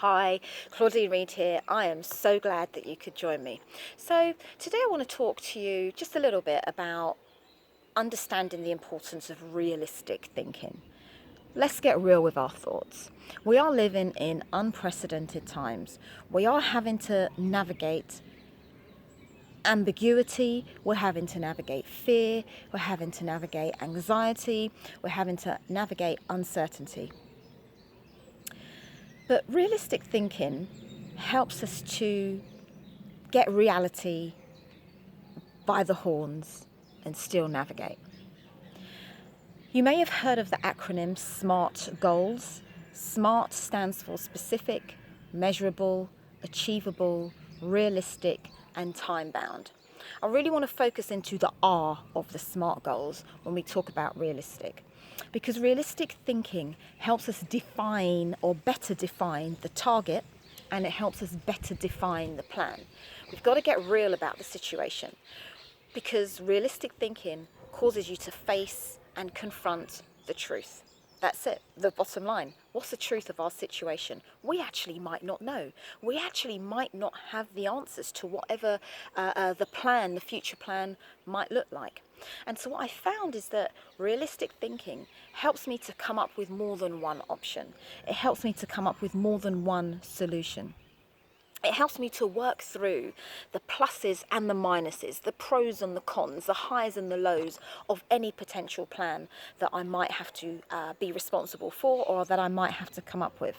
Hi, Claudine Reid here. I am so glad that you could join me. So, today I want to talk to you just a little bit about understanding the importance of realistic thinking. Let's get real with our thoughts. We are living in unprecedented times. We are having to navigate ambiguity, we're having to navigate fear, we're having to navigate anxiety, we're having to navigate uncertainty. But realistic thinking helps us to get reality by the horns and still navigate. You may have heard of the acronym SMART goals. SMART stands for specific, measurable, achievable, realistic, and time bound. I really want to focus into the R of the SMART goals when we talk about realistic, because realistic thinking helps us define or better define the target, and it helps us better define the plan. We've got to get real about the situation, because realistic thinking causes you to face and confront the truth. That's it, the bottom line. What's the truth of our situation? We actually might not know. We actually might not have the answers to whatever the future plan might look like. And so what I found is that realistic thinking helps me to come up with more than one option. It helps me to come up with more than one solution. It helps me to work through the pluses and the minuses, the pros and the cons, the highs and the lows of any potential plan that I might have to be responsible for, or that I might have to come up with.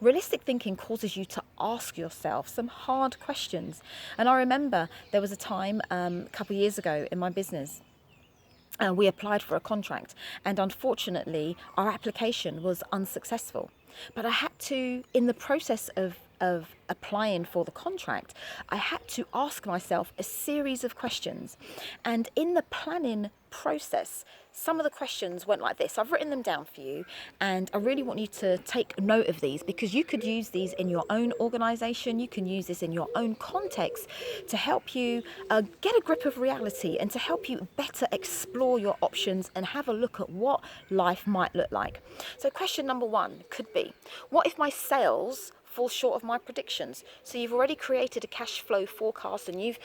Realistic thinking causes you to ask yourself some hard questions. And I remember there was a time a couple of years ago in my business. We applied for a contract, and unfortunately our application was unsuccessful. But I had to, in the process of applying for the contract, I had to ask myself a series of questions. And in the planning process, some of the questions went like this. I've written them down for you, and I really want you to take note of these, because you could use these in your own organization. You can use this in your own context to help you get a grip of reality, and to help you better explore your options and have a look at what life might look like. So question number one could be, what if my sales fall short of my predictions? So you've already created a cash flow forecast, and you've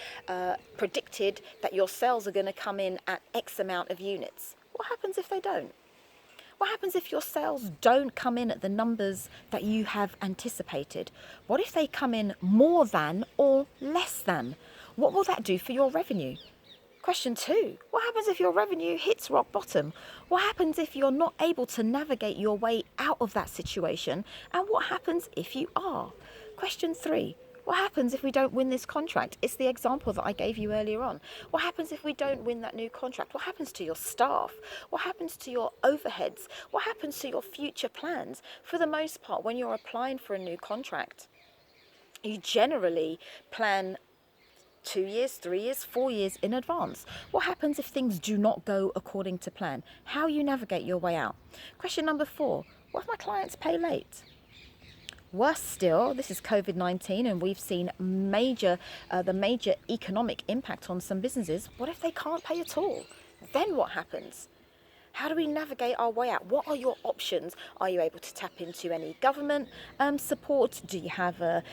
predicted that your sales are going to come in at X amount of units. What happens if they don't? What happens if your sales don't come in at the numbers that you have anticipated? What if they come in more than or less than? What will that do for your revenue? Question two, what happens if your revenue hits rock bottom? What happens if you're not able to navigate your way out of that situation? And what happens if you are? Question three, what happens if we don't win this contract? It's the example that I gave you earlier on. What happens if we don't win that new contract? What happens to your staff? What happens to your overheads? What happens to your future plans? For the most part, when you're applying for a new contract, you generally plan 2 years, 3 years, 4 years in advance. What happens if things do not go according to plan? How you navigate your way out. Question number four, what if my clients pay late? Worse still, this is COVID-19, and we've seen the major economic impact on some businesses. What if they can't pay at all? Then what happens? How do we navigate our way out? What are your options? Are you able to tap into any government support? Do you have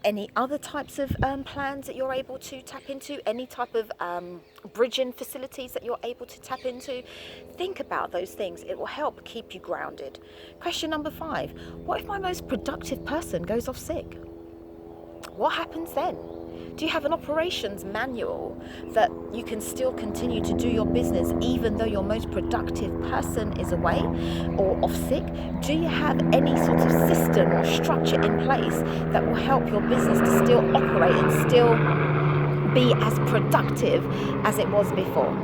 any other types of plans that you're able to tap into? Any type of bridging facilities that you're able to tap into? Think about those things. It will help keep you grounded. Question number five, what if my most productive person goes off sick? What happens then? Do you have an operations manual that you can still continue to do your business even though your most productive person is away or off sick? Do you have any sort of system or structure in place that will help your business to still operate and still be as productive as it was before?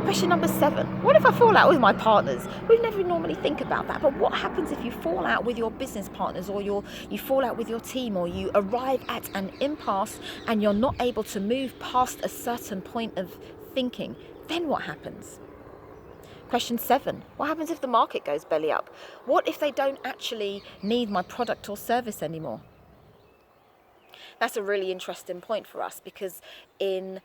Question number seven, what if I fall out with my partners? We never normally think about that, but what happens if you fall out with your business partners, or you fall out with your team, or you arrive at an impasse and you're not able to move past a certain point of thinking? Then what happens? Question seven, what happens if the market goes belly up? What if they don't actually need my product or service anymore? That's a really interesting point for us, because in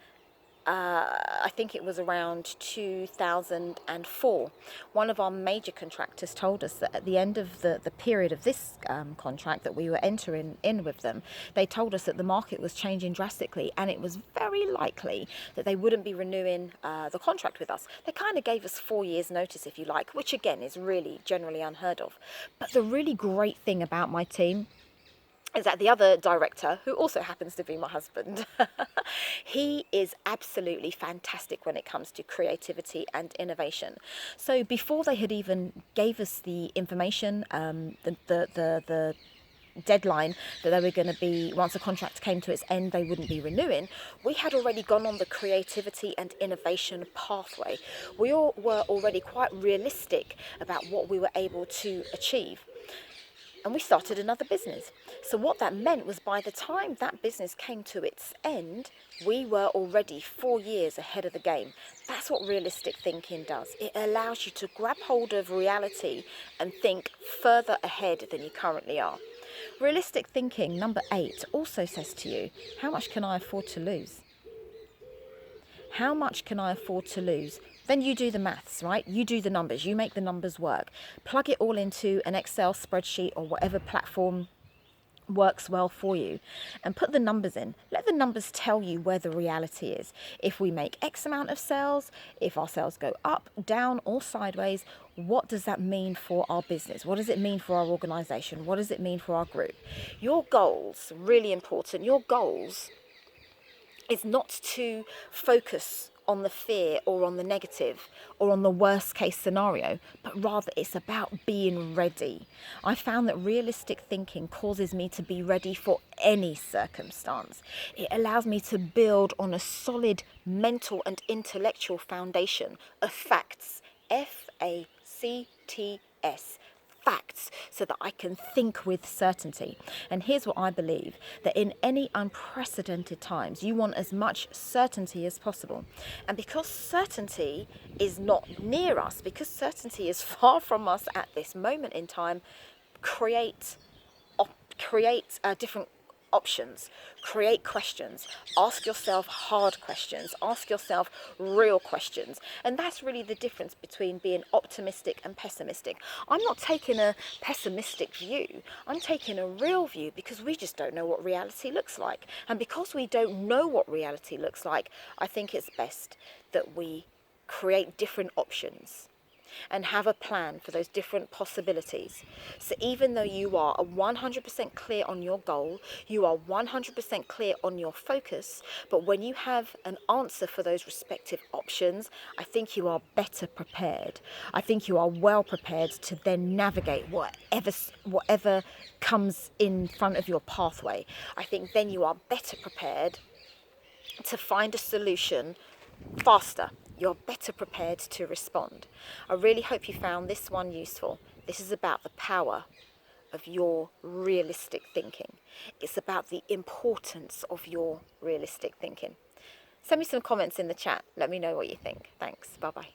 I think it was around 2004, one of our major contractors told us that at the end of the period of this contract that we were entering in with them, they told us that the market was changing drastically and it was very likely that they wouldn't be renewing the contract with us. They kind of gave us 4 years notice, if you like, which again is really generally unheard of. But the really great thing about my team is that the other director, who also happens to be my husband, he is absolutely fantastic when it comes to creativity and innovation. So before they had even gave us the information, the deadline that they were going to be, once the contract came to its end, they wouldn't be renewing, we had already gone on the creativity and innovation pathway. We all were already quite realistic about what we were able to achieve. And we started another business. So what that meant was by the time that business came to its end, we were already 4 years ahead of the game. That's what realistic thinking does. It allows you to grab hold of reality and think further ahead than you currently are. Realistic thinking, number 8, also says to you, how much can I afford to lose? How much can I afford to lose? Then you do the maths, right? You do the numbers, you make the numbers work. Plug it all into an Excel spreadsheet or whatever platform works well for you and put the numbers in. Let the numbers tell you where the reality is. If we make X amount of sales, if our sales go up, down or sideways, what does that mean for our business? What does it mean for our organization? What does it mean for our group? Your goals, really important, your goals is not to focus on the fear or on the negative or on the worst case scenario, but rather it's about being ready. I found that realistic thinking causes me to be ready for any circumstance. It allows me to build on a solid mental and intellectual foundation of facts, FACTS, facts, so that I can think with certainty. And here's what I believe, that in any unprecedented times, you want as much certainty as possible. And because certainty is not near us, because certainty is far from us at this moment in time, create different options, create questions, ask yourself hard questions, ask yourself real questions. And that's really the difference between being optimistic and pessimistic. I'm not taking a pessimistic view, I'm taking a real view, because we just don't know what reality looks like. And because we don't know what reality looks like, I think it's best that we create different options and have a plan for those different possibilities. So even though you are 100% clear on your goal, you are 100% clear on your focus, but when you have an answer for those respective options, I think you are better prepared. I think you are well prepared to then navigate whatever comes in front of your pathway. I think then you are better prepared to find a solution faster. You're better prepared to respond. I really hope you found this one useful. This is about the power of your realistic thinking. It's about the importance of your realistic thinking. Send me some comments in the chat. Let me know what you think. Thanks. Bye-bye.